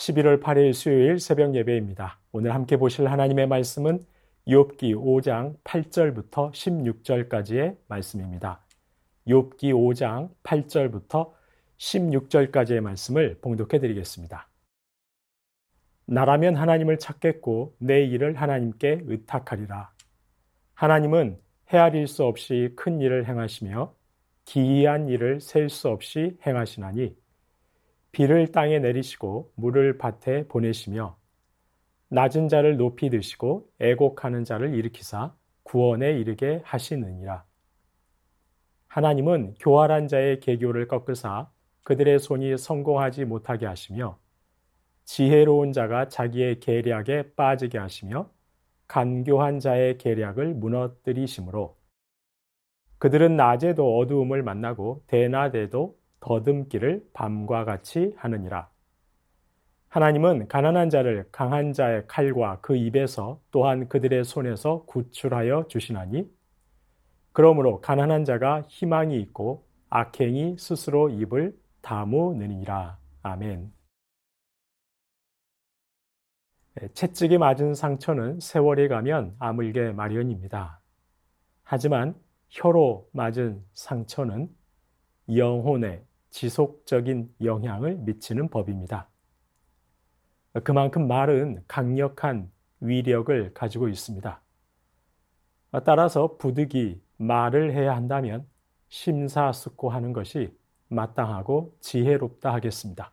11월 8일 수요일 새벽 예배입니다. 오늘 함께 보실 하나님의 말씀은 욥기 5장 8절부터 16절까지의 말씀입니다. 욥기 5장 8절부터 16절까지의 말씀을 봉독해 드리겠습니다. 나라면 하나님을 찾겠고 내 일을 하나님께 의탁하리라. 하나님은 헤아릴 수 없이 큰 일을 행하시며 기이한 일을 셀 수 없이 행하시나니 비를 땅에 내리시고 물을 밭에 보내시며 낮은 자를 높이 드시고 애곡하는 자를 일으키사 구원에 이르게 하시느니라. 하나님은 교활한 자의 계교를 꺾으사 그들의 손이 성공하지 못하게 하시며 지혜로운 자가 자기의 계략에 빠지게 하시며 간교한 자의 계략을 무너뜨리심으로 그들은 낮에도 어두움을 만나고 대낮에도 더듬기를 밤과 같이 하느니라. 하나님은 가난한 자를 강한 자의 칼과 그 입에서 또한 그들의 손에서 구출하여 주시나니 그러므로 가난한 자가 희망이 있고 악행이 스스로 입을 다무느니라. 아멘. 채찍이 맞은 상처는 세월이 가면 아물게 마련입니다. 하지만 혀로 맞은 상처는 영혼에 지속적인 영향을 미치는 법입니다. 그만큼 말은 강력한 위력을 가지고 있습니다. 따라서 부득이 말을 해야 한다면 심사숙고하는 것이 마땅하고 지혜롭다 하겠습니다.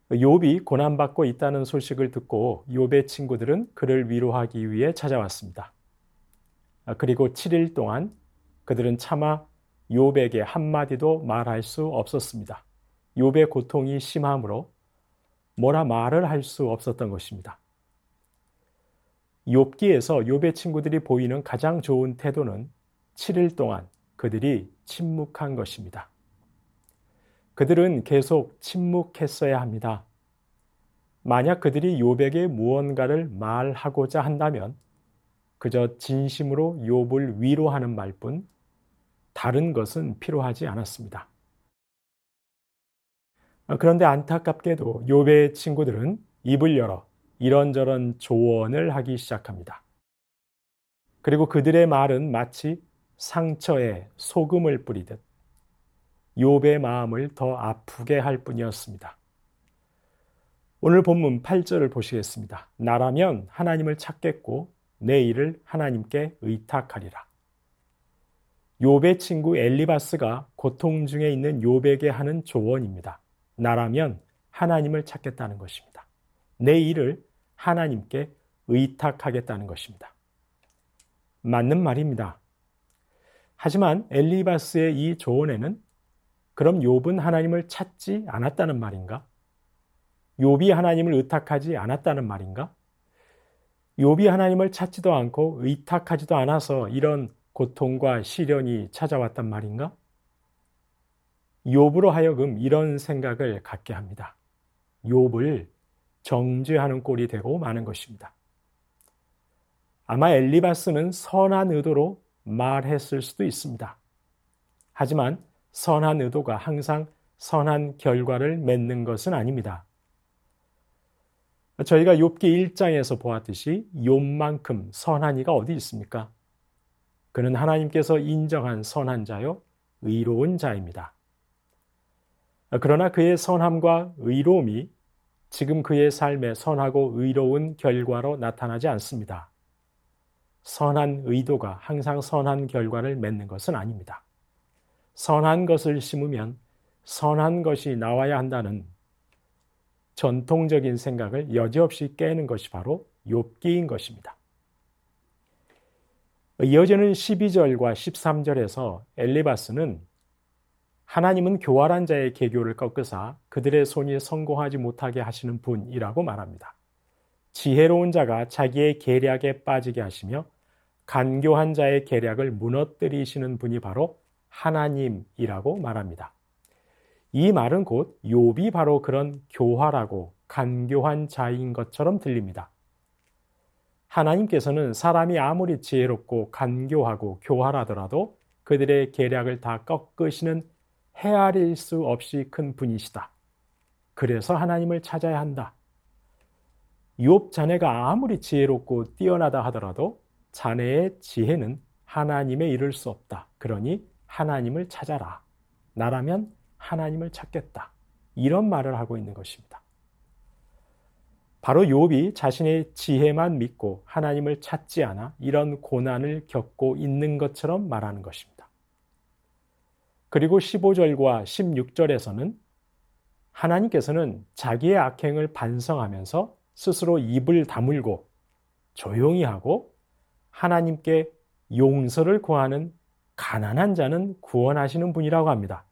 욥이 고난받고 있다는 소식을 듣고 욥의 친구들은 그를 위로하기 위해 찾아왔습니다. 그리고 7일 동안 그들은 차마 욥에게 한마디도 말할 수 없었습니다. 욥의 고통이 심함으로 뭐라 말을 할 수 없었던 것입니다. 욥기에서 욥의 친구들이 보이는 가장 좋은 태도는 7일 동안 그들이 침묵한 것입니다. 그들은 계속 침묵했어야 합니다. 만약 그들이 욥에게 무언가를 말하고자 한다면 그저 진심으로 욥을 위로하는 말뿐 다른 것은 필요하지 않았습니다. 그런데 안타깝게도 욥의 친구들은 입을 열어 이런저런 조언을 하기 시작합니다. 그리고 그들의 말은 마치 상처에 소금을 뿌리듯 욥의 마음을 더 아프게 할 뿐이었습니다. 오늘 본문 8절을 보시겠습니다. 나라면 하나님을 찾겠고 내 일을 하나님께 의탁하리라. 욥의 친구 엘리바스가 고통 중에 있는 욥에게 하는 조언입니다. 나라면 하나님을 찾겠다는 것입니다. 내 일을 하나님께 의탁하겠다는 것입니다. 맞는 말입니다. 하지만 엘리바스의 이 조언에는 그럼 욥은 하나님을 찾지 않았다는 말인가? 욥이 하나님을 의탁하지 않았다는 말인가? 욥이 하나님을 찾지도 않고 의탁하지도 않아서 이런 고통과 시련이 찾아왔단 말인가? 욥으로 하여금 이런 생각을 갖게 합니다. 욥을 정죄하는 꼴이 되고 마는 것입니다. 아마 엘리바스는 선한 의도로 말했을 수도 있습니다. 하지만 선한 의도가 항상 선한 결과를 맺는 것은 아닙니다. 저희가 욥기 1장에서 보았듯이 욥만큼 선한 이가 어디 있습니까? 그는 하나님께서 인정한 선한 자요, 의로운 자입니다. 그러나 그의 선함과 의로움이 지금 그의 삶에 선하고 의로운 결과로 나타나지 않습니다. 선한 의도가 항상 선한 결과를 맺는 것은 아닙니다. 선한 것을 심으면 선한 것이 나와야 한다는 전통적인 생각을 여지없이 깨는 것이 바로 욥기인 것입니다. 이어지는 12절과 13절에서 엘리바스는 하나님은 교활한 자의 계교를 꺾으사 그들의 손이 성공하지 못하게 하시는 분이라고 말합니다. 지혜로운 자가 자기의 계략에 빠지게 하시며 간교한 자의 계략을 무너뜨리시는 분이 바로 하나님이라고 말합니다. 이 말은 곧 욥이 바로 그런 교활하고 간교한 자인 것처럼 들립니다. 하나님께서는 사람이 아무리 지혜롭고 간교하고 교활하더라도 그들의 계략을 다 꺾으시는 헤아릴 수 없이 큰 분이시다. 그래서 하나님을 찾아야 한다. 욥 자네가 아무리 지혜롭고 뛰어나다 하더라도 자네의 지혜는 하나님에 이를 수 없다. 그러니 하나님을 찾아라. 나라면 하나님을 찾겠다. 이런 말을 하고 있는 것입니다. 바로 욥이 자신의 지혜만 믿고 하나님을 찾지 않아 이런 고난을 겪고 있는 것처럼 말하는 것입니다. 그리고 15절과 16절에서는 하나님께서는 자기의 악행을 반성하면서 스스로 입을 다물고 조용히 하고 하나님께 용서를 구하는 가난한 자는 구원하시는 분이라고 합니다.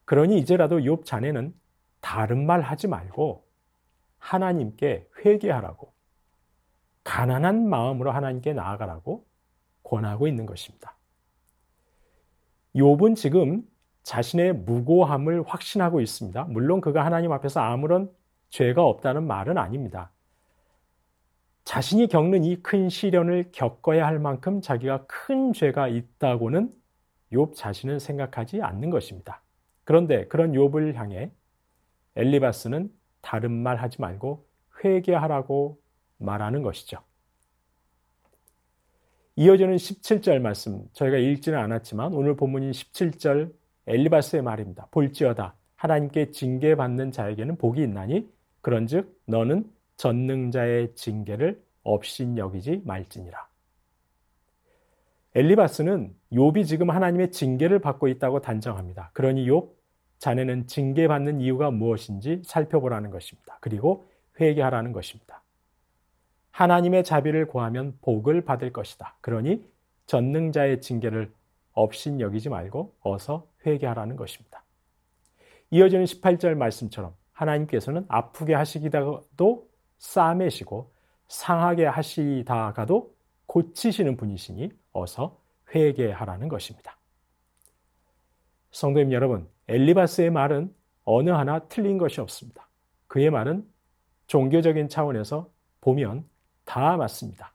그러니 이제라도 욥 자네는 다른 말 하지 말고 하나님께 회개하라고, 가난한 마음으로 하나님께 나아가라고 권하고 있는 것입니다. 욥은 지금 자신의 무고함을 확신하고 있습니다. 물론 그가 하나님 앞에서 아무런 죄가 없다는 말은 아닙니다. 자신이 겪는 이 큰 시련을 겪어야 할 만큼 자기가 큰 죄가 있다고는 욥 자신은 생각하지 않는 것입니다. 그런데 그런 욥을 향해 엘리바스는 다른 말 하지 말고 회개하라고 말하는 것이죠. 이어지는 17절 말씀, 저희가 읽지는 않았지만 오늘 본문인 17절 엘리바스의 말입니다. 볼지어다 하나님께 징계받는 자에게는 복이 있나니 그런즉 너는 전능자의 징계를 업신여기지 말지니라. 엘리바스는 욥이 지금 하나님의 징계를 받고 있다고 단정합니다. 그러니 욥, 자네는 징계받는 이유가 무엇인지 살펴보라는 것입니다. 그리고 회개하라는 것입니다. 하나님의 자비를 구하면 복을 받을 것이다. 그러니 전능자의 징계를 업신여기지 말고 어서 회개하라는 것입니다. 이어지는 18절 말씀처럼 하나님께서는 아프게 하시기다가도 싸매시고 상하게 하시다가도 고치시는 분이시니 어서 회개하라는 것입니다. 성도님 여러분, 엘리바스의 말은 어느 하나 틀린 것이 없습니다. 그의 말은 종교적인 차원에서 보면 다 맞습니다.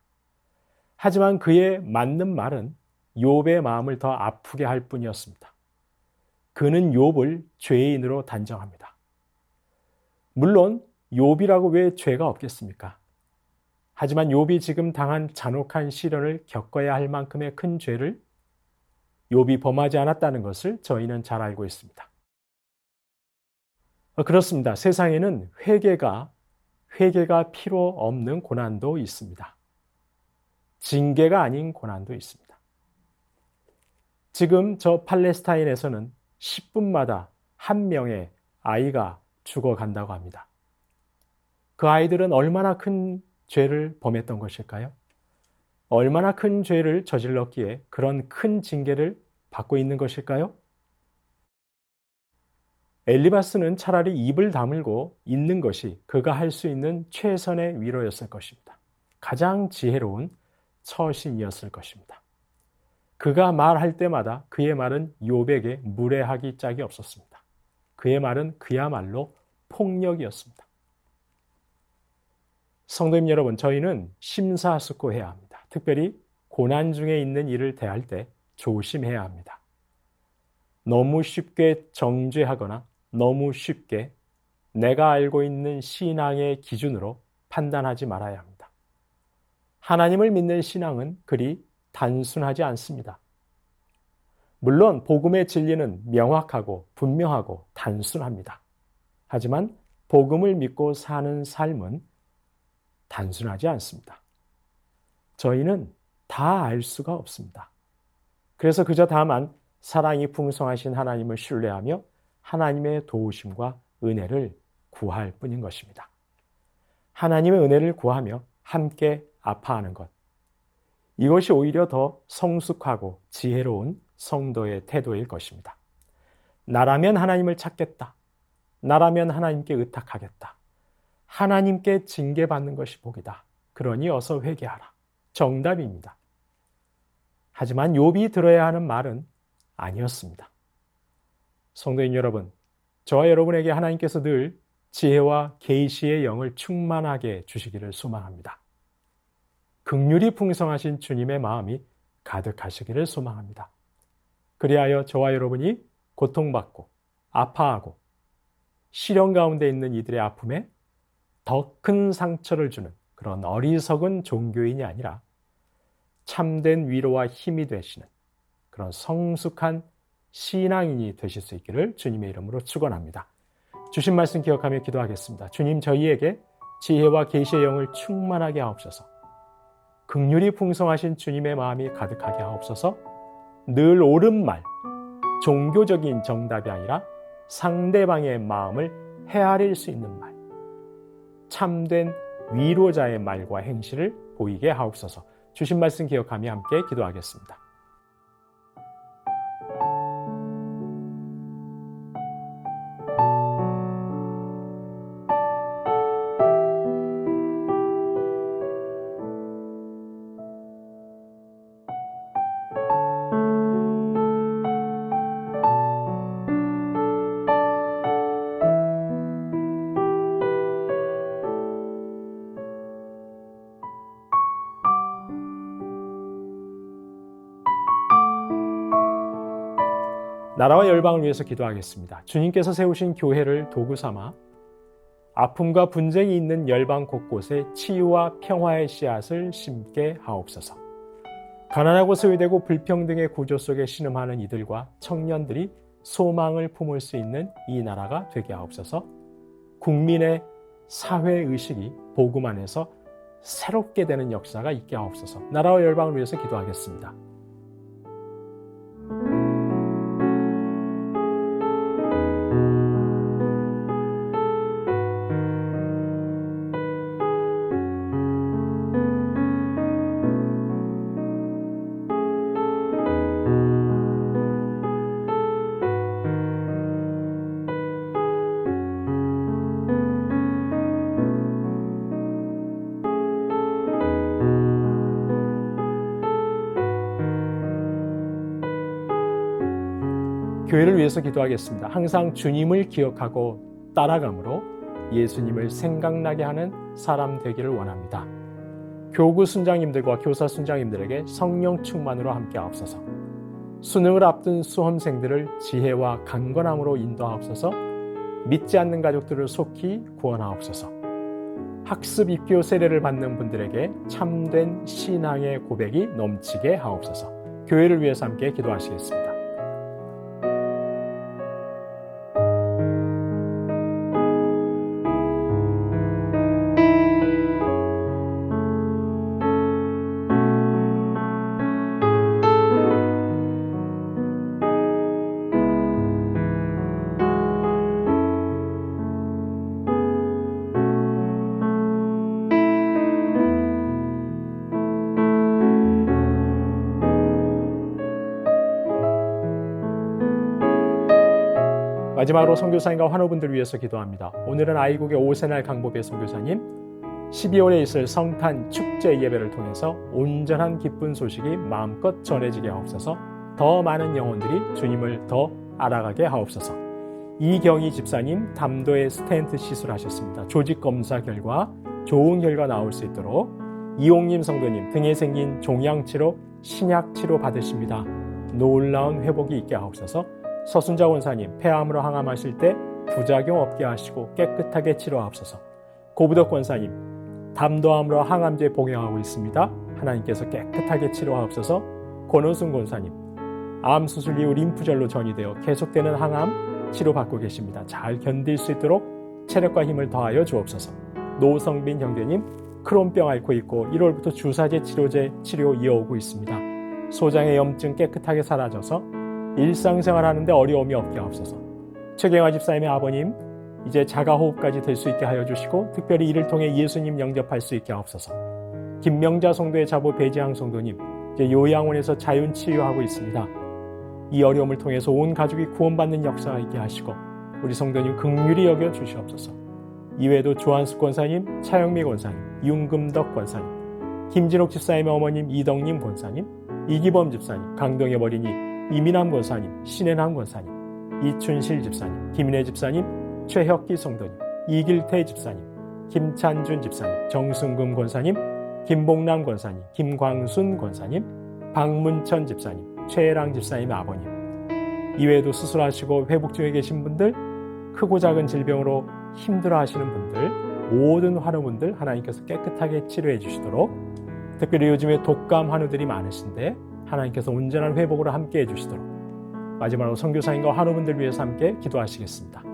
하지만 그의 맞는 말은 욥의 마음을 더 아프게 할 뿐이었습니다. 그는 욥을 죄인으로 단정합니다. 물론 욥이라고 왜 죄가 없겠습니까? 하지만 욥이 지금 당한 잔혹한 시련을 겪어야 할 만큼의 큰 죄를 욥이 범하지 않았다는 것을 저희는 잘 알고 있습니다. 그렇습니다. 세상에는 회개가 필요 없는 고난도 있습니다. 징계가 아닌 고난도 있습니다. 지금 저 팔레스타인에서는 10분마다 한 명의 아이가 죽어간다고 합니다. 그 아이들은 얼마나 큰 죄를 범했던 것일까요? 얼마나 큰 죄를 저질렀기에 그런 큰 징계를 받고 있는 것일까요? 엘리바스는 차라리 입을 다물고 있는 것이 그가 할 수 있는 최선의 위로였을 것입니다. 가장 지혜로운 처신이었을 것입니다. 그가 말할 때마다 그의 말은 욥에게 무례하기 짝이 없었습니다. 그의 말은 그야말로 폭력이었습니다. 성도님 여러분, 저희는 심사숙고해야 합니다. 특별히 고난 중에 있는 일을 대할 때 조심해야 합니다. 너무 쉽게 정죄하거나 너무 쉽게 내가 알고 있는 신앙의 기준으로 판단하지 말아야 합니다. 하나님을 믿는 신앙은 그리 단순하지 않습니다. 물론 복음의 진리는 명확하고 분명하고 단순합니다. 하지만 복음을 믿고 사는 삶은 단순하지 않습니다. 저희는 다 알 수가 없습니다. 그래서 그저 다만 사랑이 풍성하신 하나님을 신뢰하며 하나님의 도우심과 은혜를 구할 뿐인 것입니다. 하나님의 은혜를 구하며 함께 아파하는 것. 이것이 오히려 더 성숙하고 지혜로운 성도의 태도일 것입니다. 나라면 하나님을 찾겠다. 나라면 하나님께 의탁하겠다. 하나님께 징계받는 것이 복이다. 그러니 어서 회개하라. 정답입니다. 하지만 욥이 들어야 하는 말은 아니었습니다. 성도인 여러분, 저와 여러분에게 하나님께서 늘 지혜와 계시의 영을 충만하게 주시기를 소망합니다. 긍휼이 풍성하신 주님의 마음이 가득하시기를 소망합니다. 그리하여 저와 여러분이 고통받고 아파하고 시련 가운데 있는 이들의 아픔에 더 큰 상처를 주는 그런 어리석은 종교인이 아니라 참된 위로와 힘이 되시는 그런 성숙한 신앙인이 되실 수 있기를 주님의 이름으로 축원합니다. 주신 말씀 기억하며 기도하겠습니다. 주님, 저희에게 지혜와 계시의 영을 충만하게 하옵소서. 긍휼이 풍성하신 주님의 마음이 가득하게 하옵소서. 늘 옳은 말, 종교적인 정답이 아니라 상대방의 마음을 헤아릴 수 있는 말, 참된 위로자의 말과 행실을 보이게 하옵소서. 주신 말씀 기억하며 함께 기도하겠습니다. 나라와 열방을 위해서 기도하겠습니다. 주님께서 세우신 교회를 도구 삼아 아픔과 분쟁이 있는 열방 곳곳에 치유와 평화의 씨앗을 심게 하옵소서. 가난하고 소외되고 불평등의 구조 속에 신음하는 이들과 청년들이 소망을 품을 수 있는 이 나라가 되게 하옵소서. 국민의 사회의식이 복음 안에서 새롭게 되는 역사가 있게 하옵소서. 나라와 열방을 위해서 기도하겠습니다. 교회를 위해서 기도하겠습니다. 항상 주님을 기억하고 따라감으로 예수님을 생각나게 하는 사람 되기를 원합니다. 교구 순장님들과 교사 순장님들에게 성령 충만으로 함께 하옵소서. 수능을 앞둔 수험생들을 지혜와 강건함으로 인도하옵소서. 믿지 않는 가족들을 속히 구원하옵소서. 학습 입교 세례를 받는 분들에게 참된 신앙의 고백이 넘치게 하옵소서. 교회를 위해서 함께 기도하시겠습니다. 마지막으로 선교사님과 환우분들을 위해서 기도합니다. 오늘은 아이국의 오세날 강보배 선교사님 12월에 있을 성탄 축제 예배를 통해서 온전한 기쁜 소식이 마음껏 전해지게 하옵소서. 더 많은 영혼들이 주님을 더 알아가게 하옵소서. 이경희 집사님 담도에 스텐트 시술하셨습니다. 조직 검사 결과 좋은 결과 나올 수 있도록 이용님 성도님 등에 생긴 종양치료 신약치료 받으십니다. 놀라운 회복이 있게 하옵소서. 서순자 원사님 폐암으로 항암하실 때 부작용 없게 하시고 깨끗하게 치료하옵소서. 고부덕 권사님 담도암으로 항암제 복용하고 있습니다. 하나님께서 깨끗하게 치료하옵소서. 권호순 권사님 암 수술 이후 림프절로 전이되어 계속되는 항암 치료받고 계십니다. 잘 견딜 수 있도록 체력과 힘을 더하여 주옵소서. 노성빈 형제님 크론병 앓고 있고 1월부터 주사제 치료제 치료 이어오고 있습니다. 소장의 염증 깨끗하게 사라져서 일상생활하는데 어려움이 없게 하옵소서. 최경화 집사님의 아버님 이제 자가호흡까지 될 수 있게 하여 주시고 특별히 이를 통해 예수님 영접할 수 있게 하옵소서. 김명자 성도의 자부 배지향 성도님 이제 요양원에서 자윤치유하고 있습니다. 이 어려움을 통해서 온 가족이 구원받는 역사가 있게 하시고 우리 성도님 긍휼히 여겨 주시옵소서. 이외에도 조한숙 권사님, 차영미 권사님, 윤금덕 권사님, 김진옥 집사님의 어머님 이덕님 권사님, 이기범 집사님, 강동엽 어린이 이민남 권사님, 신혜남 권사님, 이춘실 집사님, 김인혜 집사님, 최혁기 성도님, 이길태 집사님, 김찬준 집사님, 정승금 권사님, 김봉남 권사님, 김광순 권사님, 박문천 집사님, 최혜랑 집사님의 아버님 이외에도 수술하시고 회복 중에 계신 분들 크고 작은 질병으로 힘들어 하시는 분들, 모든 환우분들 하나님께서 깨끗하게 치료해 주시도록, 특별히 요즘에 독감 환우들이 많으신데 하나님께서 온전한 회복으로 함께 해 주시도록, 마지막으로 선교사님과 환우분들 위해서 함께 기도하시겠습니다.